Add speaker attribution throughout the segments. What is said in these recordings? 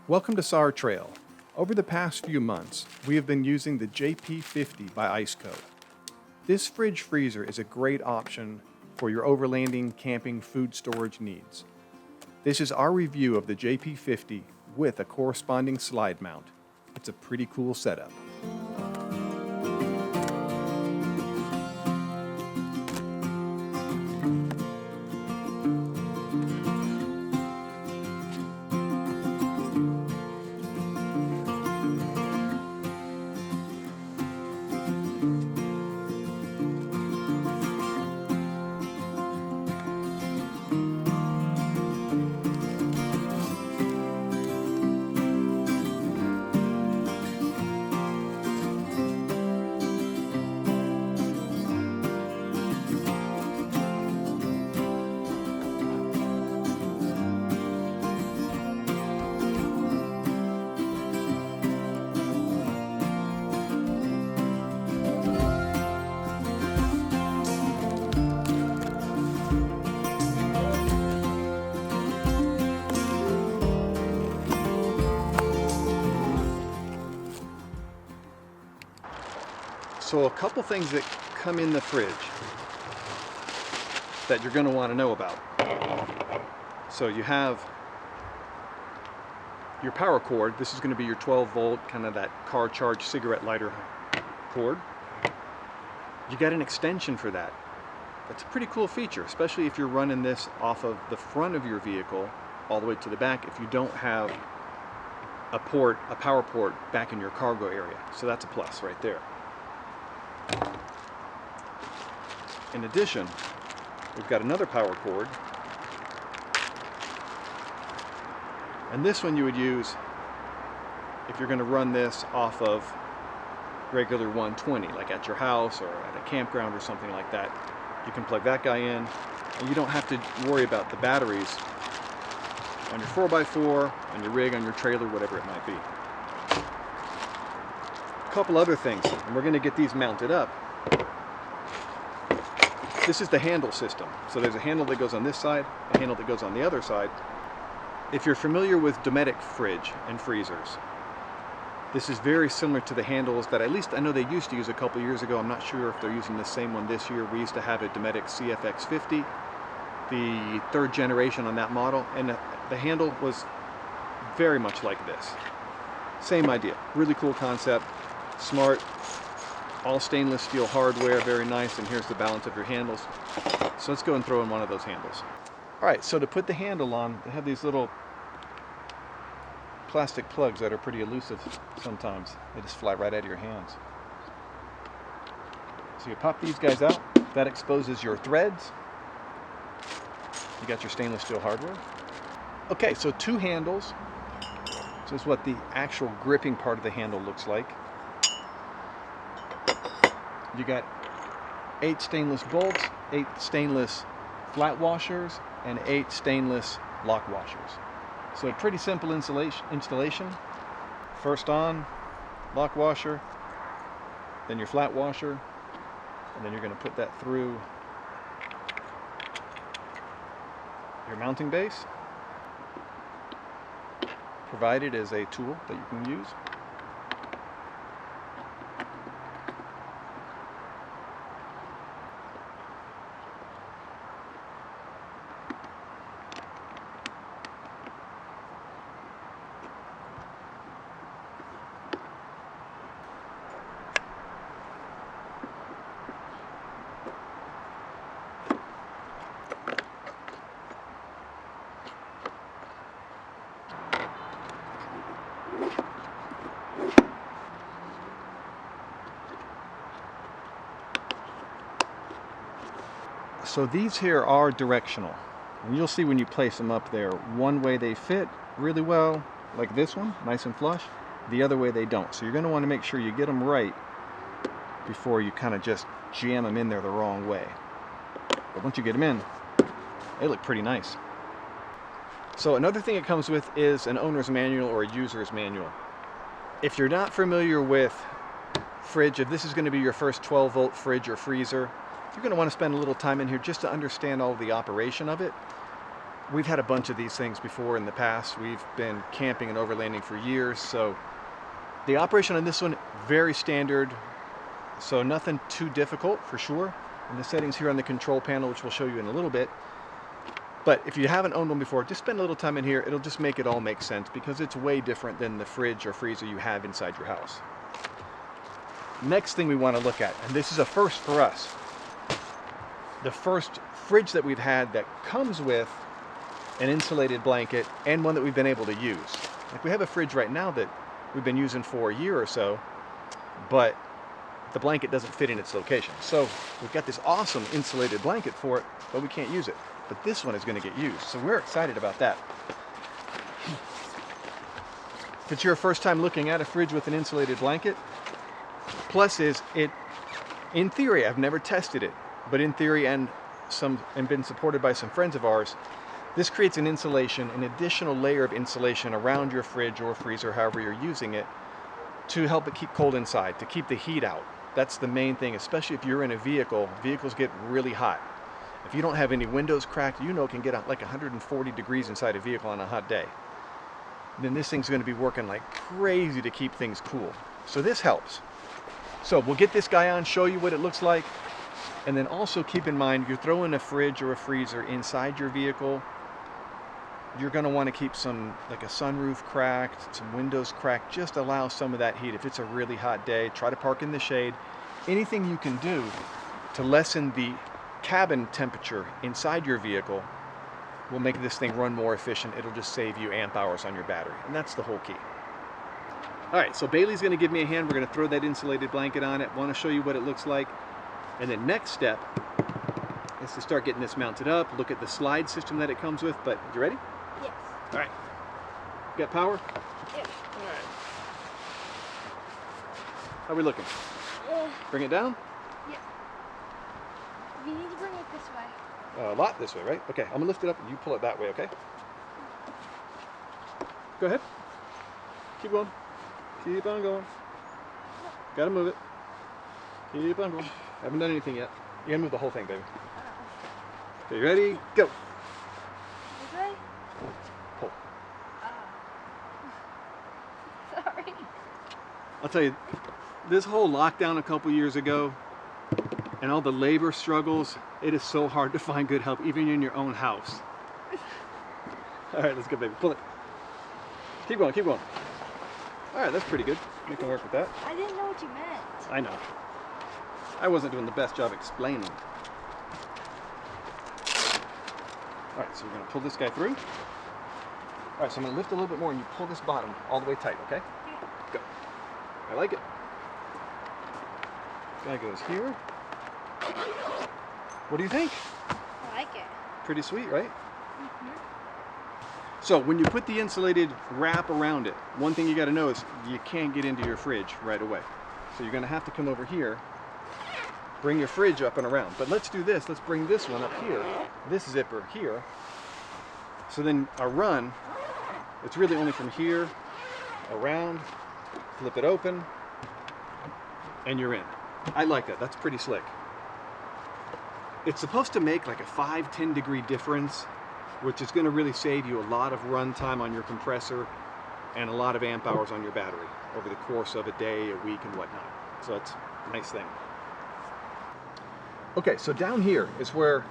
Speaker 1: Welcome to SAR Trail. Over the past few months, we have been using the JP50 by Iceco. This fridge freezer is a great option for your overlanding, camping, food storage needs. This is our review of the JP50 with a corresponding slide mount. It's a pretty cool setup. So a couple things that come in the fridge that you're going to want to know about. So you have your power cord. This is going to be your 12 volt, kind of that car charge cigarette lighter cord. You got an extension for that. That's a pretty cool feature, especially if you're running this off of the front of your vehicle all the way to the back if you don't have a power port back in your cargo area. So that's a plus right there. In addition, we've got another power cord, and this one you would use if you're going to run this off of regular 120, like at your house or at a campground or something like that. You can plug that guy in, and you don't have to worry about the batteries on your 4x4, on your rig, on your trailer, whatever it might be. A couple other things, and we're going to get these mounted up. This is the handle system. So there's a handle that goes on this side, a handle that goes on the other side. If you're familiar with Dometic fridge and freezers, this is very similar to the handles that at least I know they used to use a couple years ago. I'm not sure if they're using the same one this year. We used to have a Dometic CFX50, the third generation on that model, and the handle was very much like this. Same idea, really cool concept, smart. All stainless steel hardware, very nice, and here's the balance of your handles. So let's go and throw in one of those handles. Alright, so to put the handle on, they have these little plastic plugs that are pretty elusive sometimes. They just fly right out of your hands. So you pop these guys out, that exposes your threads. You got your stainless steel hardware. Okay, so two handles. So this is what the actual gripping part of the handle looks like. You got 8 stainless bolts, 8 stainless flat washers, and 8 stainless lock washers. So a pretty simple installation. First on, lock washer, then your flat washer, and then you're going to put that through your mounting base. Provided as a tool that you can use. So these here are directional, and you'll see when you place them up there, one way they fit really well, like this one, nice and flush, the other way they don't. So you're going to want to make sure you get them right before you kind of just jam them in there the wrong way. But once you get them in, they look pretty nice. So another thing it comes with is an owner's manual or a user's manual. If you're not familiar with fridge, if this is going to be your first 12 volt fridge or freezer, you're going to want to spend a little time in here just to understand all the operation of it. we've had a bunch of these things before in the past. We've been camping and overlanding for years, so the operation on this one, very standard, so nothing too difficult for sure. And the settings here on the control panel, which we'll show you in a little bit. But if you haven't owned one before, just spend a little time in here. It'll just make it all make sense because it's way different than the fridge or freezer you have inside your house. Next thing we want to look at, and this is a first for us, the first fridge that we've had that comes with an insulated blanket and one that we've been able to use. Like we have a fridge right now that we've been using for a year or so, but the blanket doesn't fit in its location. So we've got this awesome insulated blanket for it, but we can't use it. But this one is going to get used, so we're excited about that. If it's your first time looking at a fridge with an insulated blanket, plus is it, in theory, I've never tested it, but in theory and been supported by some friends of ours, this creates an insulation, an additional layer of insulation around your fridge or freezer, however you're using it, to help it keep cold inside, to keep the heat out. That's the main thing, especially if you're in a vehicle. Vehicles get really hot. If you don't have any windows cracked, you know it can get like 140 degrees inside a vehicle on a hot day. Then this thing's going to be working like crazy to keep things cool. So this helps. So we'll get this guy on, show you what it looks like, and then also keep in mind, you're throwing a fridge or a freezer inside your vehicle, you're going to want to keep some, like a sunroof cracked, some windows cracked, just allow some of that heat. If it's a really hot day, try to park in the shade. Anything you can do to lessen the cabin temperature inside your vehicle will make this thing run more efficient. It'll just save you amp hours on your battery, and that's the whole key. All right, so Bailey's going to give me a hand. We're going to throw that insulated blanket on it. Want to show you what it looks like. And then next step is to start getting this mounted up, look at the slide system that it comes with. But you ready?
Speaker 2: Yes.
Speaker 1: All right. Got power?
Speaker 2: Yes.
Speaker 1: All right. How are we looking? Bring it down?
Speaker 2: Yeah. You need to bring it this way.
Speaker 1: A lot this way, right? Okay, I'm going to lift it up and you pull it that way, okay? Go ahead. Keep going. Keep on going. Gotta move it. Keep on going. Haven't done anything yet. You gotta move the whole thing, baby. Okay, you ready? Go.
Speaker 2: This way?
Speaker 1: Pull.
Speaker 2: Sorry.
Speaker 1: I'll tell you, this whole lockdown a couple years ago and all the labor struggles, it is so hard to find good help, even in your own house. All right, let's go, baby. Pull it. Keep going, keep going. All right, that's pretty good. You can work with that.
Speaker 2: I didn't know what you meant.
Speaker 1: I know. I wasn't doing the best job explaining. All right, so we're going to pull this guy through. All right, so I'm going to lift a little bit more and you pull this bottom all the way tight, okay? Go. I like it. Guy goes here. What do you think?
Speaker 2: I like it.
Speaker 1: Pretty sweet, right? So when you put the insulated wrap around it, one thing you got to know is you can't get into your fridge right away. So you're going to have to come over here, bring your fridge up and around. But let's do this. Let's bring this one up here, this zipper here. So then our run, it's really only from here, around, flip it open, and you're in. I like that. That's pretty slick. It's supposed to make like a 5-10 degree difference, which is going to really save you a lot of run time on your compressor and a lot of amp hours on your battery over the course of a day, a week, and whatnot. So that's a nice thing. Okay, so down here is where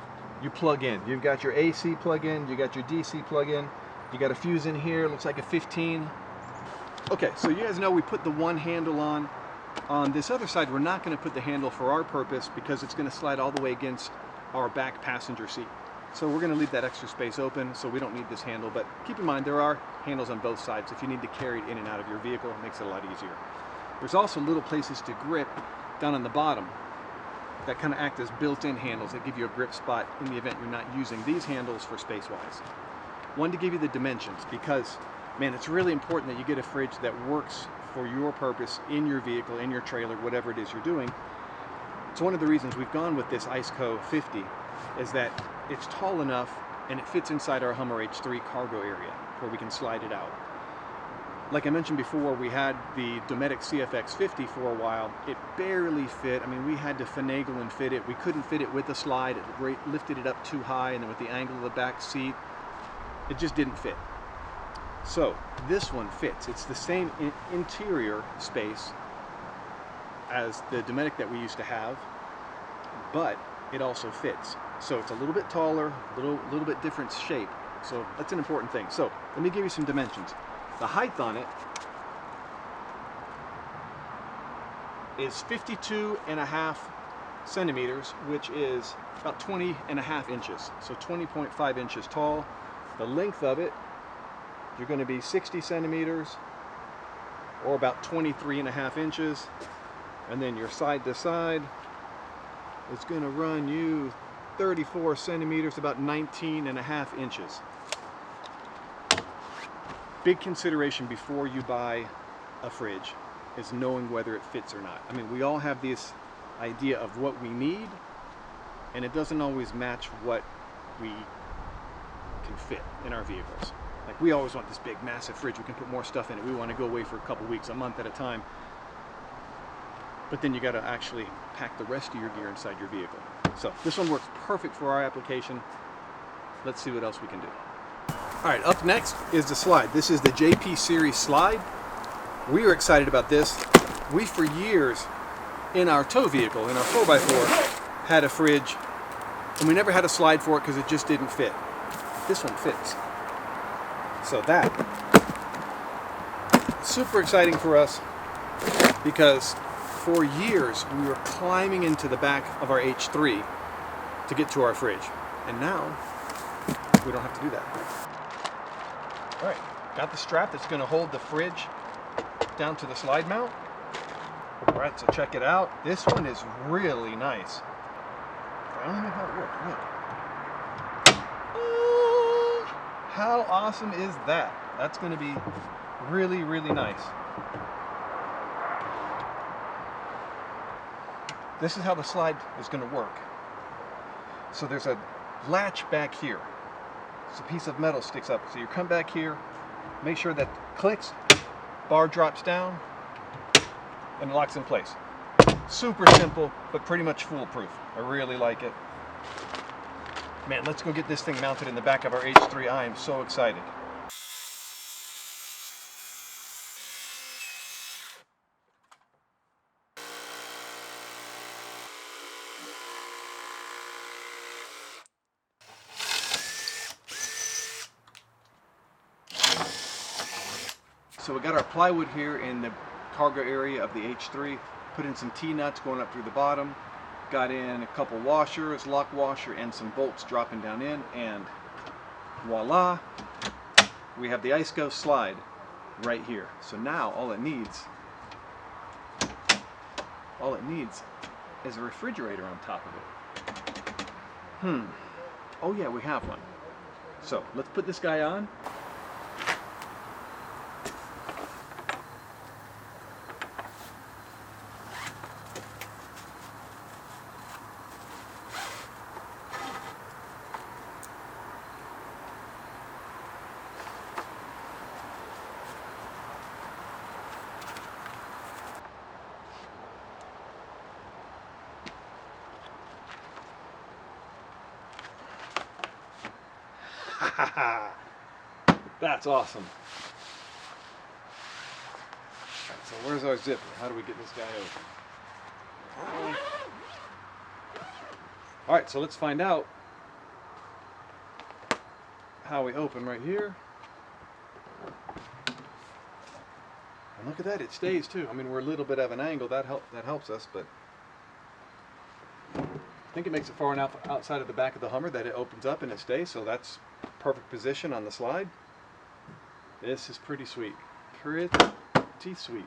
Speaker 1: you plug in. You've got your AC plug in, you got your DC plug in, you got a fuse in here, looks like a 15. Okay, so you guys know we put the one handle on. On this other side, we're not going to put the handle for our purpose because it's going to slide all the way against our back passenger seat. So we're going to leave that extra space open, so we don't need this handle. But keep in mind, there are handles on both sides. If you need to carry it in and out of your vehicle, it makes it a lot easier. There's also little places to grip down on the bottom that kind of act as built-in handles that give you a grip spot in the event you're not using these handles for space-wise. One, to give you the dimensions, because, man, it's really important that you get a fridge that works for your purpose in your vehicle, in your trailer, whatever it is you're doing. It's one of the reasons we've gone with this Iceco 50 is that it's tall enough and it fits inside our Hummer H3 cargo area where we can slide it out. Like I mentioned before, we had the Dometic CFX50 for a while. It barely fit. I mean, we had to finagle and fit it. We couldn't fit it with the slide. It lifted it up too high, and then with the angle of the back seat, It just didn't fit. So this one fits. It's the same interior space as the Dometic that we used to have, but it also fits. So it's a little bit taller, little bit different shape. So that's an important thing. So let me give you some dimensions. The height on it is 52.5 centimeters, which is about 20.5 inches. So 20.5 inches tall. The length of it, you're going to be 60 centimeters or about 23.5 inches. And then your side to side is going to run you 34 centimeters, about 19.5 inches. Big consideration before you buy a fridge is knowing whether it fits or not. I mean, we all have this idea of what we need, and it doesn't always match what we can fit in our vehicles. Like, we always want this big, massive fridge. We can put more stuff in it. We want to go away for a couple weeks, a month at a time. But then you got to actually pack the rest of your gear inside your vehicle. So this one works perfect for our application. Let's see what else we can do. All right, up next is the slide. This is the JP series slide. We are excited about this. We, for years, in our tow vehicle, in our 4x4, had a fridge, and we never had a slide for it because it just didn't fit. This one fits. So that, super exciting for us, because for years we were climbing into the back of our H3 to get to our fridge. And now we don't have to do that. All right, got the strap that's going to hold the fridge down to the slide mount. All right, so check it out. This one is really nice. I don't know how it works. Look. How awesome is that? That's going to be really, really nice. This is how the slide is going to work. So there's a latch back here. It's a piece of metal sticks up. So you come back here, make sure that clicks, bar drops down, and it locks in place. Super simple, but pretty much foolproof. I really like it. Man, let's go get this thing mounted in the back of our H3. I am so excited. So we got our plywood here in the cargo area of the H3. Put in some T-nuts going up through the bottom. Got in a couple washers, lock washer, and some bolts dropping down in, and voila, we have the Iceco slide right here. So now all it needs is a refrigerator on top of it. Oh yeah, we have one. So let's put this guy on. That's awesome. Right, so where's our zipper? How do we get this guy open? All right, so let's find out how we open right here. And look at that, it stays too. I mean, we're a little bit of an angle, that helps us, but I think it makes it far enough outside of the back of the Hummer that it opens up and it stays, so that's perfect position on the slide. This is pretty sweet. Pretty sweet.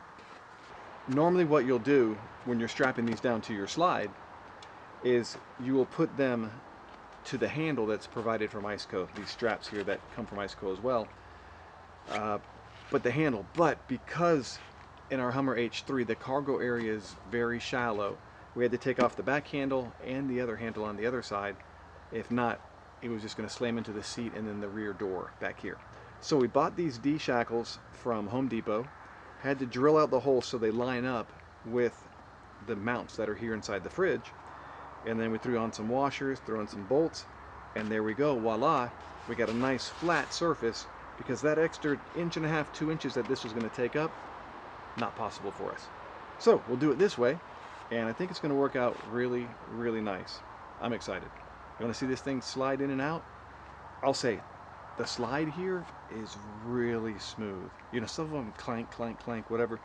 Speaker 1: Normally what you'll do when you're strapping these down to your slide is you will put them to the handle that's provided from Iceco. These straps here that come from Iceco as well. But the handle, because in our Hummer H3 the cargo area is very shallow, we had to take off the back handle and the other handle on the other side. If not, it was just going to slam into the seat and then the rear door back here. So we bought these D shackles from Home Depot, had to drill out the holes so they line up with the mounts that are here inside the fridge, and then we threw on some washers, threw on some bolts, And there we go, voila, we got a nice flat surface, because that extra 1.5 inches, 2 inches that this was going to take up, not possible for us. So we'll do it this way, and I think it's going to work out really, really nice. I'm excited. You want to see this thing slide in and out? I'll say, the slide here is really smooth. You know, some of them clank, clank, clank, whatever.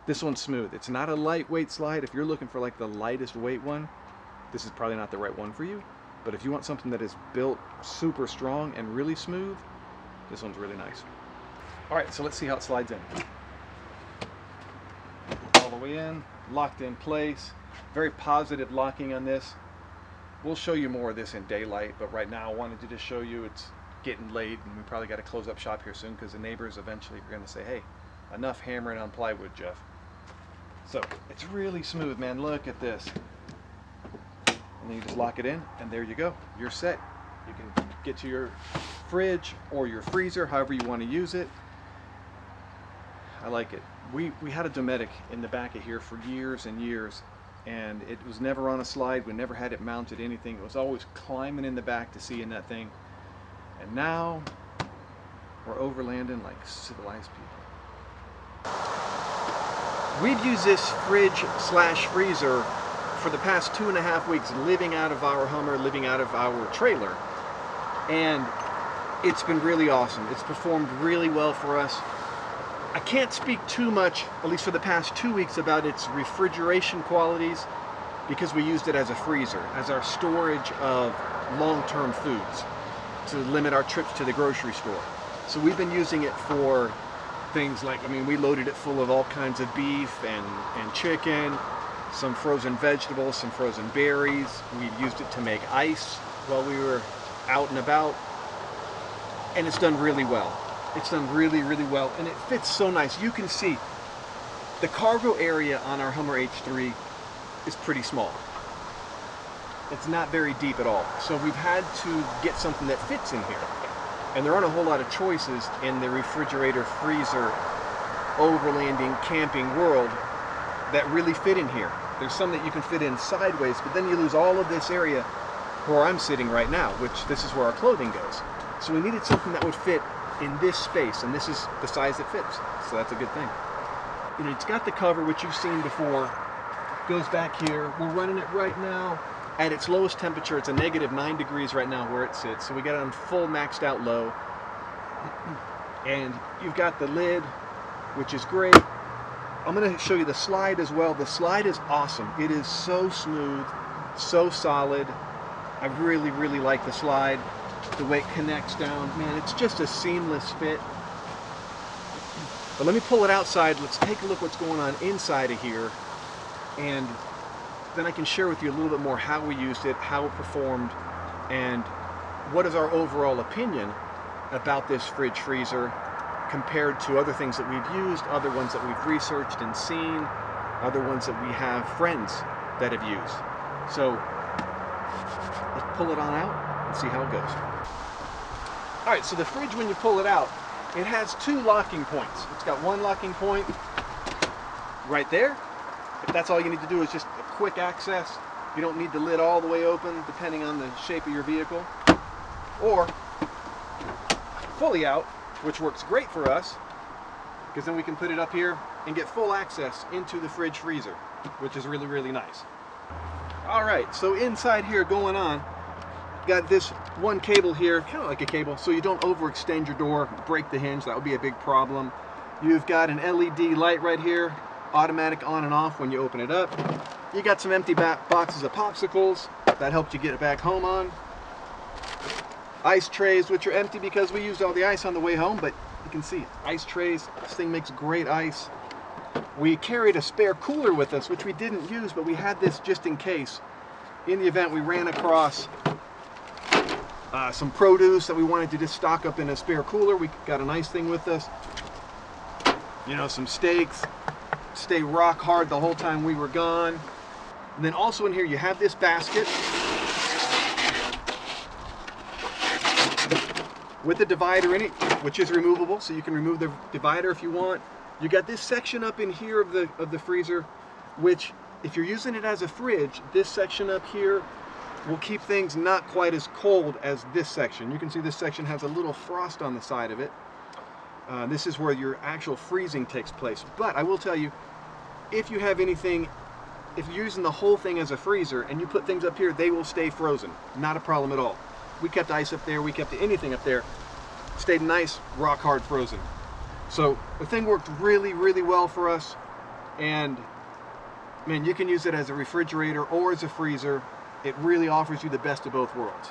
Speaker 1: This one's smooth. It's not a lightweight slide. If you're looking for like the lightest weight one, this is probably not the right one for you. But if you want something that is built super strong and really smooth, this one's really nice. All right, so let's see how it slides in. All the way in, locked in place. Very positive locking on this. We'll show you more of this in daylight, but right now I wanted to just show you it's getting late and we probably got to close up shop here soon because the neighbors eventually are going to say, hey, enough hammering on plywood, Jeff. So it's really smooth, man. Look at this. And then you just lock it in, and there you go. You're set. You can get to your fridge or your freezer, however you want to use it. I like it. We had a Dometic in the back of here for years and years, and it was never on a slide. We never had it mounted anything. It was always climbing in the back to see in that thing. And now we're overlanding like civilized people. We've used this fridge slash freezer for the past 2.5 weeks, living out of our Hummer, living out of our trailer, and it's been really awesome. It's performed really well for us. I can't speak too much, at least for the past 2 weeks, about its refrigeration qualities because we used it as a freezer, as our storage of long-term foods to limit our trips to the grocery store. So we've been using it for things like, I mean, we loaded it full of all kinds of beef and chicken, some frozen vegetables, some frozen berries. We've used it to make ice while we were out and about, and it's done really well. It's done really, really well, and it fits so nice. You can see the cargo area on our Hummer H3 is pretty small. It's not very deep at all. So we've had to get something that fits in here. And there aren't a whole lot of choices in the refrigerator, freezer, overlanding, camping world that really fit in here. There's some that you can fit in sideways, but then you lose all of this area where I'm sitting right now, which this is where our clothing goes. So we needed something that would fit in this space, and this is the size that fits. So that's a good thing. You know, it's got the cover, which you've seen before. Goes back here. We're running it right now at its lowest temperature. It's a -9 degrees right now where it sits. So we got it on full maxed out low. And you've got the lid, which is great. I'm going to show you the slide as well. The slide is awesome. It is so smooth, so solid. I really, really like the slide. The way it connects down, man, it's just a seamless fit. But let me pull it outside. Let's take a look what's going on inside of here, and then I can share with you a little bit more how we used it, how it performed, and what is our overall opinion about this fridge freezer compared to other things that we've used, other ones that we've researched and seen, other ones that we have friends that have used. So let's pull it on out and see how it goes. All right, so the fridge, when you pull it out, it has 2 locking points. It's got one locking point right there. If that's all you need to do is just a quick access. You don't need the lid all the way open, depending on the shape of your vehicle. Or fully out, which works great for us, because then we can put it up here and get full access into the fridge freezer, which is really, really nice. All right, so inside here going on, got this one cable here, kind of like a cable, so you don't overextend your door, break the hinge. That would be a big problem. You've got an LED light right here, automatic on and off when you open it up. You got some empty boxes of popsicles. That helped you get it back home on. Ice trays, which are empty because we used all the ice on the way home, but you can see ice trays. This thing makes great ice. We carried a spare cooler with us, which we didn't use, but we had this just in case. In the event we ran across some produce that we wanted to just stock up in a spare cooler, we got a nice thing with us. You know, some steaks, stay rock hard the whole time we were gone. And then also in here you have this basket with the divider in it, which is removable, so you can remove the divider if you want. You got this section up in here of the freezer, which if you're using it as a fridge, this section up here will keep things not quite as cold as this section. You can see this section has a little frost on the side of it. This is where your actual freezing takes place. But I will tell you, if you have anything, if you're using the whole thing as a freezer and you put things up here, they will stay frozen. Not a problem at all. We kept ice up there, we kept anything up there, stayed nice, rock hard frozen. So the thing worked really, really well for us. And man, you can use it as a refrigerator or as a freezer. It really offers you the best of both worlds.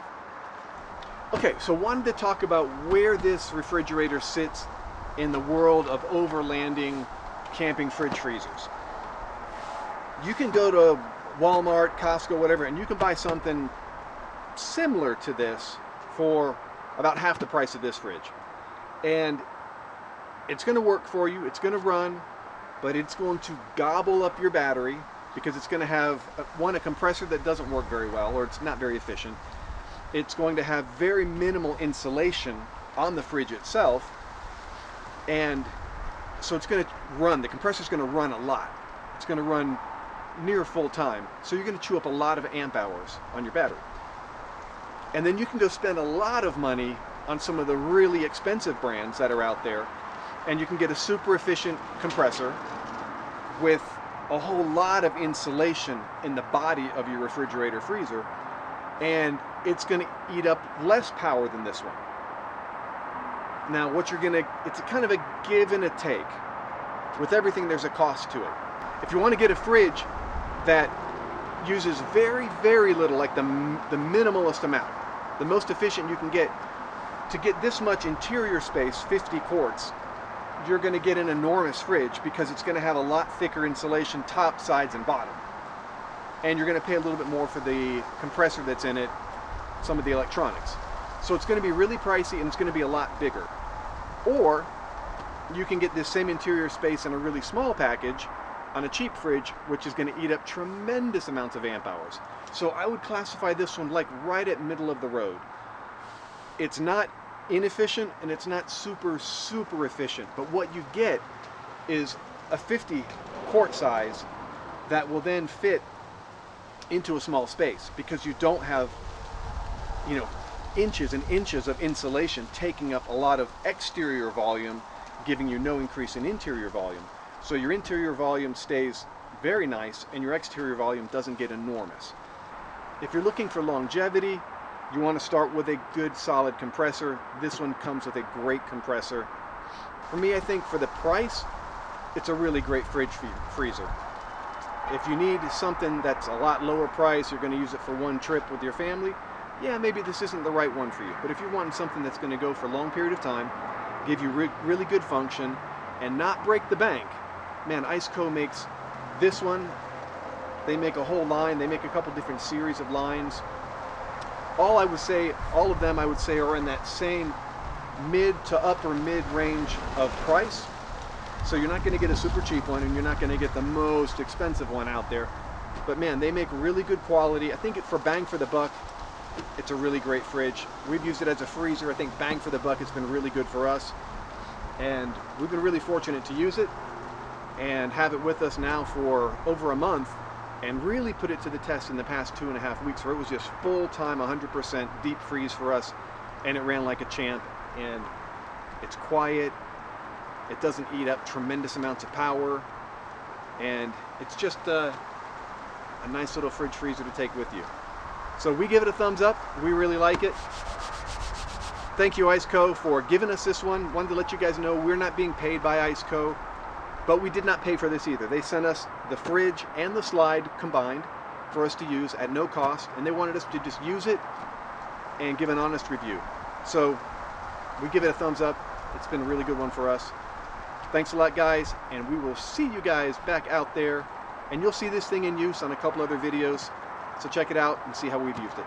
Speaker 1: Okay, so wanted to talk about where this refrigerator sits in the world of overlanding camping fridge freezers. You can go to Walmart, Costco, whatever, and you can buy something similar to this for about half the price of this fridge. And it's going to work for you, it's going to run, but it's going to gobble up your battery because it's going to have, one, a compressor that doesn't work very well, or it's not very efficient. It's going to have very minimal insulation on the fridge itself, and so it's going to run, the compressor's going to run a lot. It's going to run near full time, so you're going to chew up a lot of amp hours on your battery. And then you can go spend a lot of money on some of the really expensive brands that are out there, and you can get a super efficient compressor with a whole lot of insulation in the body of your refrigerator freezer, and it's going to eat up less power than this one. Now what you're going to, it's a kind of a give and a take. With everything there's a cost to it. If you want to get a fridge that uses very, very little, like the minimalist amount, the most efficient you can get, to get this much interior space, 50 quarts, you're going to get an enormous fridge because it's going to have a lot thicker insulation top, sides, and bottom. And you're going to pay a little bit more for the compressor that's in it, some of the electronics. So it's going to be really pricey and it's going to be a lot bigger. Or you can get this same interior space in a really small package on a cheap fridge, which is going to eat up tremendous amounts of amp hours. So I would classify this one like right at middle of the road. It's not inefficient and it's not super, super efficient, but what you get is a 50 quart size that will then fit into a small space because you don't have, you know, inches and inches of insulation taking up a lot of exterior volume, giving you no increase in interior volume. So your interior volume stays very nice and your exterior volume doesn't get enormous. If you're looking for longevity, you want to start with a good solid compressor. This one comes with a great compressor. For me, I think for the price, it's a really great fridge freezer. If you need something that's a lot lower price, you're going to use it for one trip with your family, yeah, maybe this isn't the right one for you. But if you want something that's going to go for a long period of time, give you really good function, and not break the bank, man, Iceco makes this one. They make a whole line. They make a couple different series of lines. All of them I would say are in that same mid to upper mid range of price. So you're not going to get a super cheap one and you're not going to get the most expensive one out there. But man, they make really good quality. I think for bang for the buck, it's a really great fridge. We've used it as a freezer. I think bang for the buck, it's been really good for us. And we've been really fortunate to use it and have it with us now for over a month, and really put it to the test in the past 2.5 weeks, where it was just full-time 100% deep freeze for us, and it ran like a champ. And it's quiet, it doesn't eat up tremendous amounts of power, and it's just a nice little fridge freezer to take with you. So we give it a thumbs up. We really like it. Thank you, Iceco, for giving us this one. Wanted to let you guys know we're not being paid by Iceco, but we did not pay for this either. They sent us the fridge and the slide combined for us to use at no cost, and they wanted us to just use it and give an honest review. So we give it a thumbs up. It's been a really good one for us. Thanks a lot, guys, and we will see you guys back out there, and you'll see this thing in use on a couple other videos. So check it out and see how we've used it.